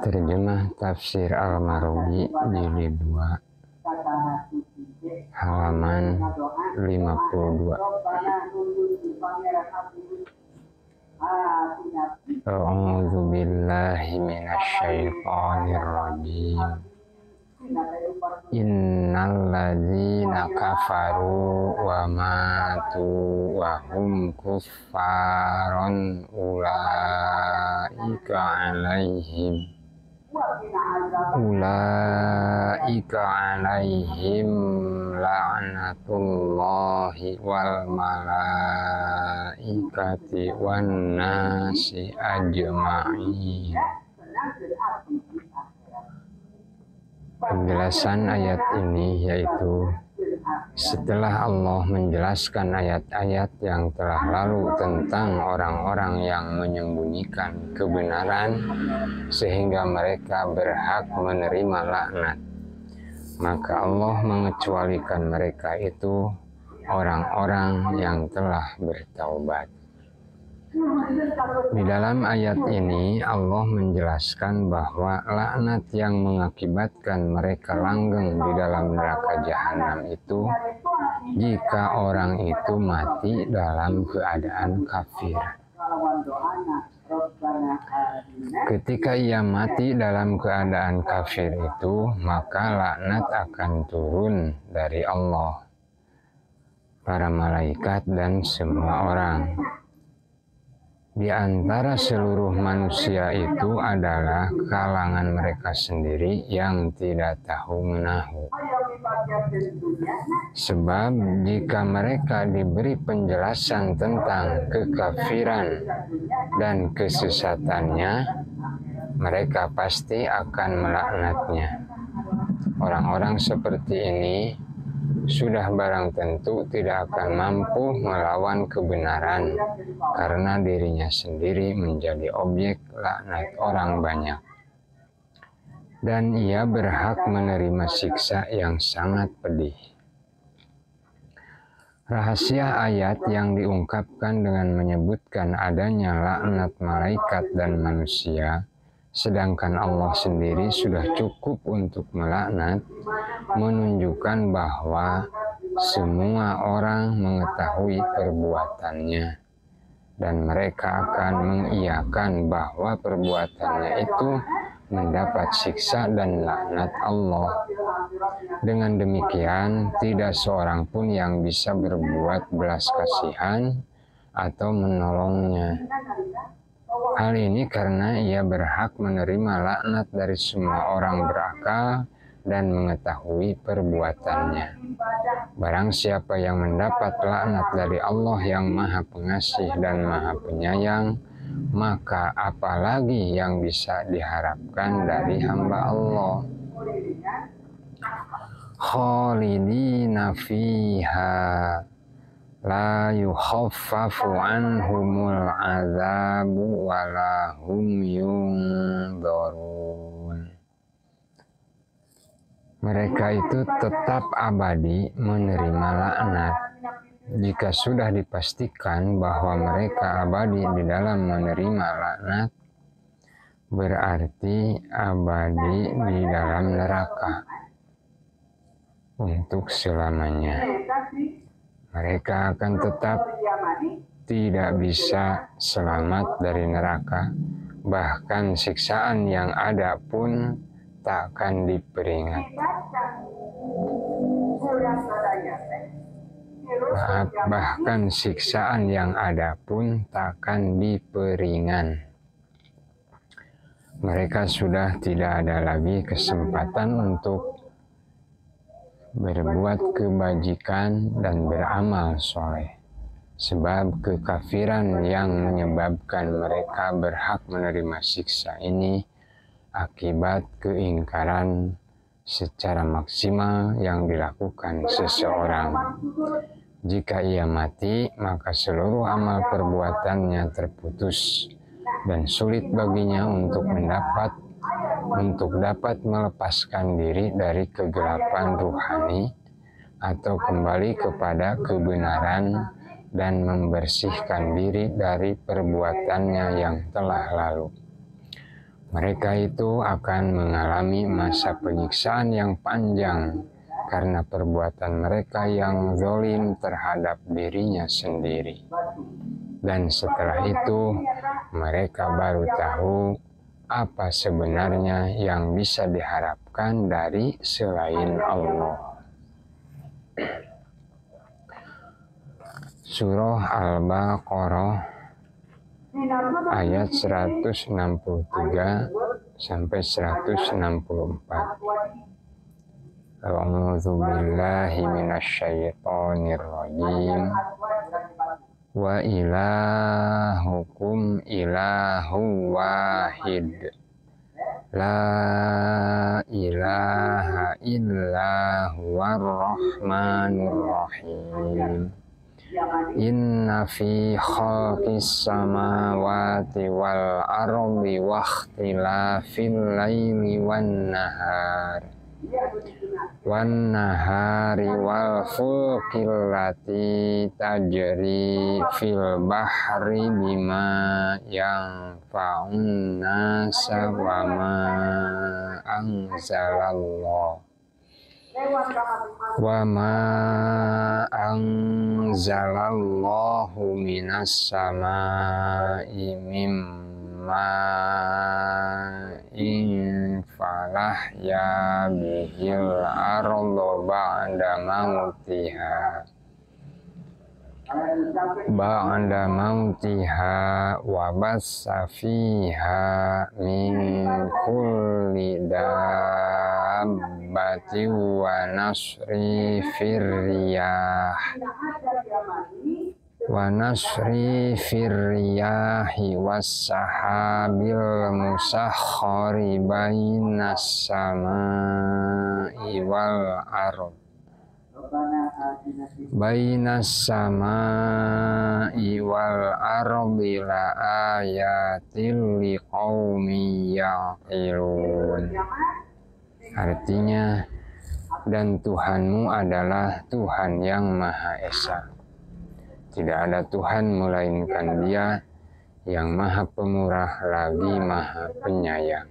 Terjemah Tafsir Al-Marogi jilid 2 halaman 52. A'udzu billahi minasyaitonir rajim. Innal ladzina kafaru wa matu wa hum kuffarun ulaika alaihim la'natullahi wal malaikati wan nasi ajma'in. Penjelasan ayat ini yaitu setelah Allah menjelaskan ayat-ayat yang telah lalu tentang orang-orang yang menyembunyikan kebenaran sehingga mereka berhak menerima laknat, maka Allah mengecualikan mereka itu orang-orang yang telah bertaubat. Di dalam ayat ini Allah menjelaskan bahwa laknat yang mengakibatkan mereka langgeng di dalam neraka jahanam itu jika orang itu mati dalam keadaan kafir. Ketika ia mati dalam keadaan kafir itu, maka laknat akan turun dari Allah, para malaikat dan semua orang. Di antara seluruh manusia itu adalah kalangan mereka sendiri yang tidak tahu menahu. Sebab jika mereka diberi penjelasan tentang kekafiran dan kesesatannya, mereka pasti akan melaknatnya. Orang-orang seperti ini sudah barang tentu tidak akan mampu melawan kebenaran karena dirinya sendiri menjadi objek laknat orang banyak. Dan ia berhak menerima siksa yang sangat pedih. Rahasia ayat yang diungkapkan dengan menyebutkan adanya laknat malaikat dan manusia, sedangkan Allah sendiri sudah cukup untuk melaknat, menunjukkan bahwa semua orang mengetahui perbuatannya dan mereka akan mengiyakan bahwa perbuatannya itu mendapat siksa dan laknat Allah. Dengan demikian, tidak seorang pun yang bisa berbuat belas kasihan atau menolongnya. Hal ini karena ia berhak menerima laknat dari semua orang berakal dan mengetahui perbuatannya. Barang siapa yang mendapat laknat dari Allah yang Maha Pengasih dan Maha Penyayang, maka apalagi yang bisa diharapkan dari hamba Allah. Khalidina fiha la yukhaffafu anhumul azabu wa la hum yunzarun. Mereka itu tetap abadi menerima laknat. Jika sudah dipastikan bahwa mereka abadi di dalam menerima laknat, berarti abadi di dalam neraka untuk selamanya. Mereka akan tetap tidak bisa selamat dari neraka, bahkan siksaan yang ada pun tak akan diperingati. Bahkan siksaan yang ada pun tak akan diperingan. Mereka sudah tidak ada lagi kesempatan untuk berbuat kebajikan dan beramal soleh, sebab kekafiran yang menyebabkan mereka berhak menerima siksa ini akibat keingkaran secara maksimal yang dilakukan seseorang. Jika ia mati, maka seluruh amal perbuatannya terputus dan sulit baginya untuk dapat melepaskan diri dari kegelapan ruhani atau kembali kepada kebenaran dan membersihkan diri dari perbuatannya yang telah lalu. Mereka itu akan mengalami masa penyiksaan yang panjang karena perbuatan mereka yang zalim terhadap dirinya sendiri. Dan setelah itu, mereka baru tahu apa sebenarnya yang bisa diharapkan dari selain Allah. Surah Al-Baqarah ayat 163 sampai 164. A'udzu billahi minasyaitonir rajim. Wa ilahukum ilahu wahid. La ilaha illa huwar rahmanur rahim. Inna fi khalqis samawati wal ardi wa ikhtilafil laili wan nahari wal fulkil lati tajri fil bahri bima yanfa'un nasa wa ma anzalallahu minas samai mimma in falah ya bihil ardo ba'da mautiha wa bassa fiha min kulli dabbati wa nasri firriyahi wassahabil musakhkhari bainas samai wal ardh la ayatil liqaumin yaqilun. Artinya, dan Tuhanmu adalah Tuhan yang Maha Esa. Tidak ada Tuhan melainkan Dia yang Maha Pemurah lagi Maha Penyayang.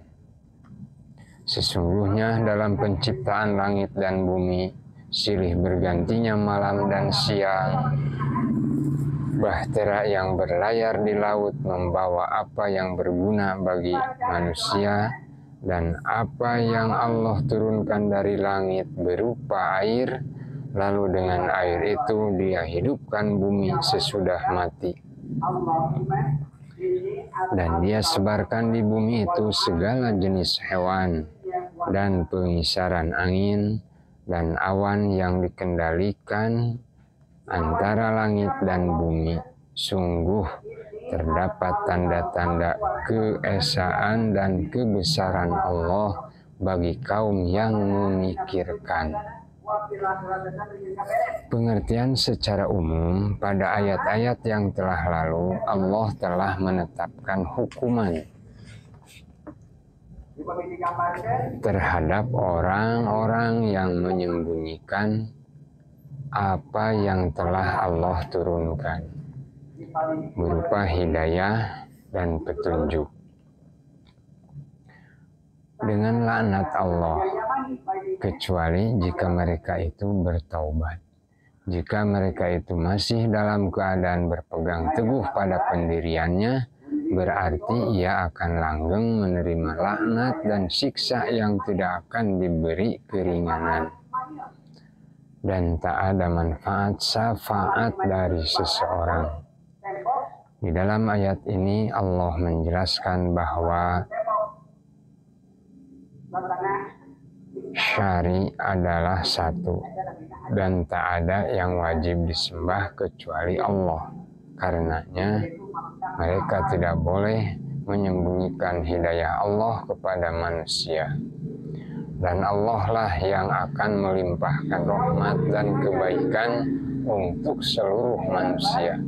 Sesungguhnya dalam penciptaan langit dan bumi, silih bergantinya malam dan siang, bahtera yang berlayar di laut membawa apa yang berguna bagi manusia, dan apa yang Allah turunkan dari langit berupa air, lalu dengan air itu Dia hidupkan bumi sesudah mati. Dan Dia sebarkan di bumi itu segala jenis hewan dan pengisaran angin dan awan yang dikendalikan antara langit dan bumi. Sungguh terdapat tanda-tanda keesaan dan kebesaran Allah bagi kaum yang memikirkan. Pengertian secara umum, pada ayat-ayat yang telah lalu, Allah telah menetapkan hukuman terhadap orang-orang yang menyembunyikan apa yang telah Allah turunkan berupa hidayah dan petunjuk dengan laknat Allah, kecuali jika mereka itu bertaubat. Jika mereka itu masih dalam keadaan berpegang teguh pada pendiriannya, berarti ia akan langgeng menerima laknat dan siksa yang tidak akan diberi keringanan. Dan tak ada manfaat syafaat dari seseorang. Di dalam ayat ini Allah menjelaskan bahwa syari adalah satu dan tak ada yang wajib disembah kecuali Allah. Karenanya mereka tidak boleh menyembunyikan hidayah Allah kepada manusia. Dan Allah lah yang akan melimpahkan rahmat dan kebaikan untuk seluruh manusia.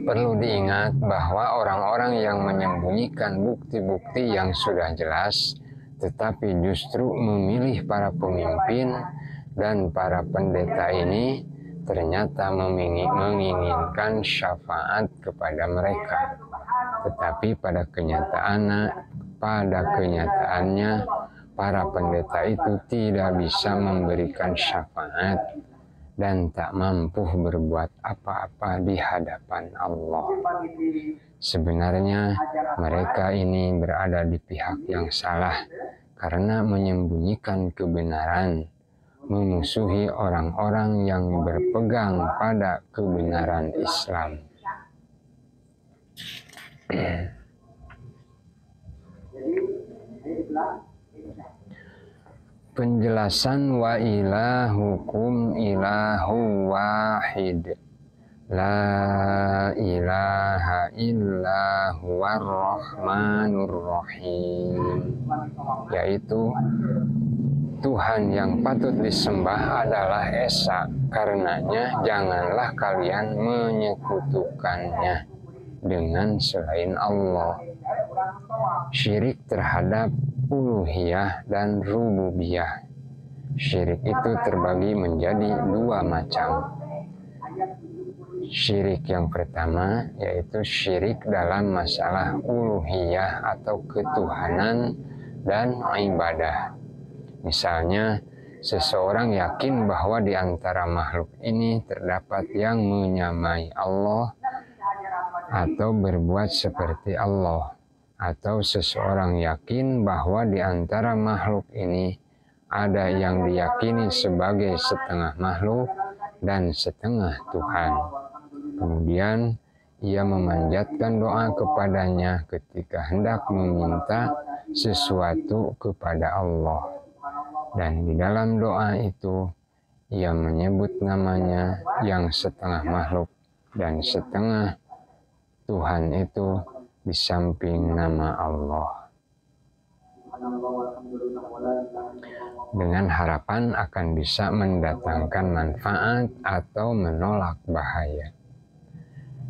Perlu diingat bahwa orang-orang yang menyembunyikan bukti-bukti yang sudah jelas, tetapi justru memilih para pemimpin dan para pendeta ini, ternyata menginginkan syafaat kepada mereka. Tetapi pada kenyataannya para pendeta itu tidak bisa memberikan syafaat dan tak mampu berbuat apa-apa di hadapan Allah. Sebenarnya mereka ini berada di pihak yang salah karena menyembunyikan kebenaran, memusuhi orang-orang yang berpegang pada kebenaran Islam. Penjelasan wa ilahukum ilahu wahid la ilaha illa huwar rahmanur rahim, yaitu Tuhan yang patut disembah adalah Esa, karenanya janganlah kalian menyekutukannya dengan selain Allah. Syirik terhadap uluhiyah dan rububiyah. Syirik itu terbagi menjadi dua macam. Syirik yang pertama yaitu syirik dalam masalah uluhiyah atau ketuhanan dan ibadah. Misalnya, seseorang yakin bahwa di antara makhluk ini terdapat yang menyamai Allah atau berbuat seperti Allah. Atau seseorang yakin bahwa di antara makhluk ini ada yang diyakini sebagai setengah makhluk dan setengah Tuhan. Kemudian ia memanjatkan doa kepadanya ketika hendak meminta sesuatu kepada Allah. Dan di dalam doa itu ia menyebut namanya yang setengah makhluk dan setengah Tuhan itu di samping nama Allah, dengan harapan akan bisa mendatangkan manfaat atau menolak bahaya.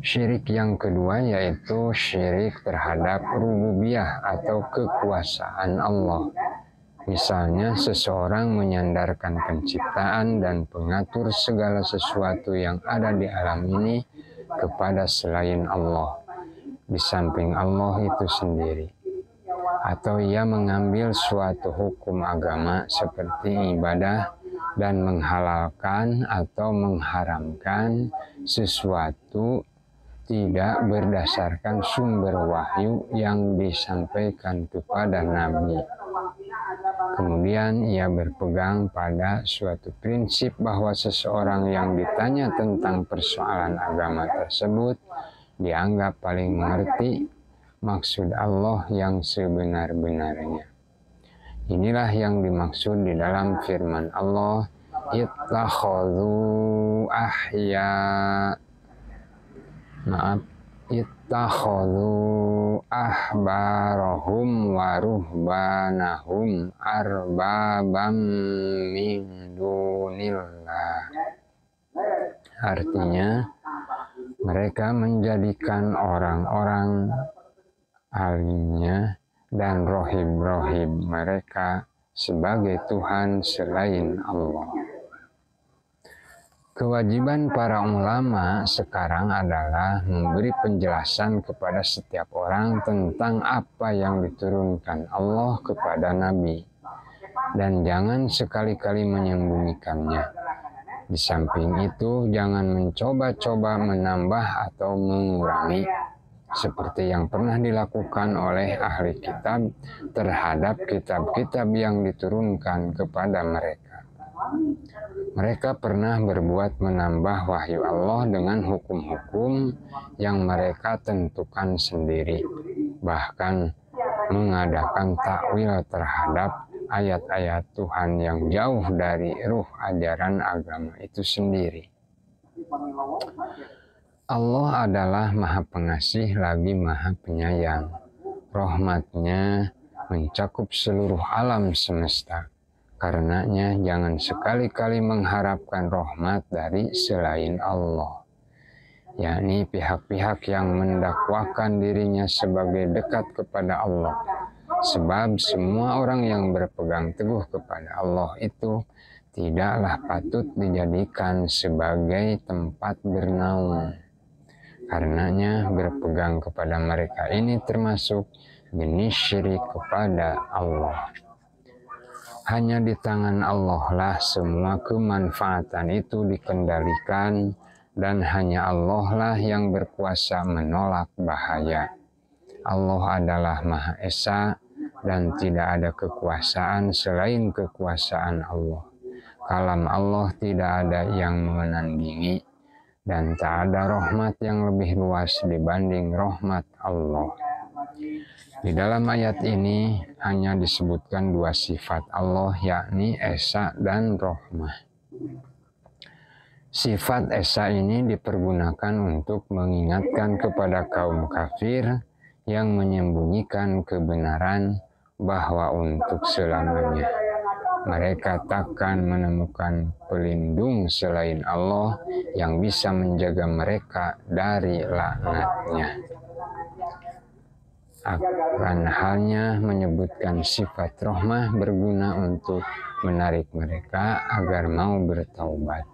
Syirik yang kedua yaitu syirik terhadap rububiyah atau kekuasaan Allah. Misalnya seseorang menyandarkan penciptaan dan pengatur segala sesuatu yang ada di alam ini kepada selain Allah, di samping Allah itu sendiri. Atau ia mengambil suatu hukum agama seperti ibadah dan menghalalkan atau mengharamkan sesuatu tidak berdasarkan sumber wahyu yang disampaikan kepada Nabi. Kemudian ia berpegang pada suatu prinsip bahwa seseorang yang ditanya tentang persoalan agama tersebut dianggap paling mengerti maksud Allah yang sebenar-benarnya. Inilah yang dimaksud di dalam firman Allah, ittakhadhu ahbarahum wa ruhbanahum arbabam min dunillah. Artinya, mereka menjadikan orang-orang alimnya dan rohib-rohib mereka sebagai Tuhan selain Allah. Kewajiban para ulama sekarang adalah memberi penjelasan kepada setiap orang tentang apa yang diturunkan Allah kepada Nabi, dan jangan sekali-kali menyembunyikannya. Di samping itu, jangan mencoba-coba menambah atau mengurangi seperti yang pernah dilakukan oleh ahli kitab terhadap kitab-kitab yang diturunkan kepada mereka. Mereka pernah berbuat menambah wahyu Allah dengan hukum-hukum yang mereka tentukan sendiri, bahkan mengadakan takwil terhadap ayat-ayat Tuhan yang jauh dari ruh ajaran agama itu sendiri. Allah adalah Maha Pengasih lagi Maha Penyayang. Rahmat-Nya mencakup seluruh alam semesta. Karenanya jangan sekali-kali mengharapkan rahmat dari selain Allah, yakni pihak-pihak yang mendakwakan dirinya sebagai dekat kepada Allah. Sebab semua orang yang berpegang teguh kepada Allah itu tidaklah patut dijadikan sebagai tempat bernaung. Karenanya berpegang kepada mereka ini termasuk menyyirik kepada Allah. Hanya di tangan Allah lah semua kemanfaatan itu dikendalikan, dan hanya Allah lah yang berkuasa menolak bahaya. Allah adalah Maha Esa dan tidak ada kekuasaan selain kekuasaan Allah. Kalam Allah tidak ada yang menandingi, dan tak ada rahmat yang lebih luas dibanding rahmat Allah. Di dalam ayat ini hanya disebutkan dua sifat Allah, yakni Esa dan Rahmah. Sifat Esa ini dipergunakan untuk mengingatkan kepada kaum kafir yang menyembunyikan kebenaran bahwa untuk selamanya mereka takkan menemukan pelindung selain Allah yang bisa menjaga mereka dari laknat-Nya. Akan halnya menyebutkan sifat rahmah berguna untuk menarik mereka agar mau bertaubat.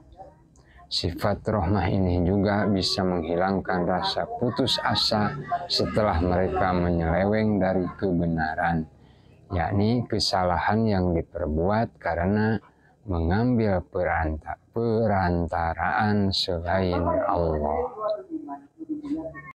Sifat rahmah ini juga bisa menghilangkan rasa putus asa setelah mereka menyeleweng dari kebenaran, yakni kesalahan yang diperbuat karena mengambil perantaraan selain Allah.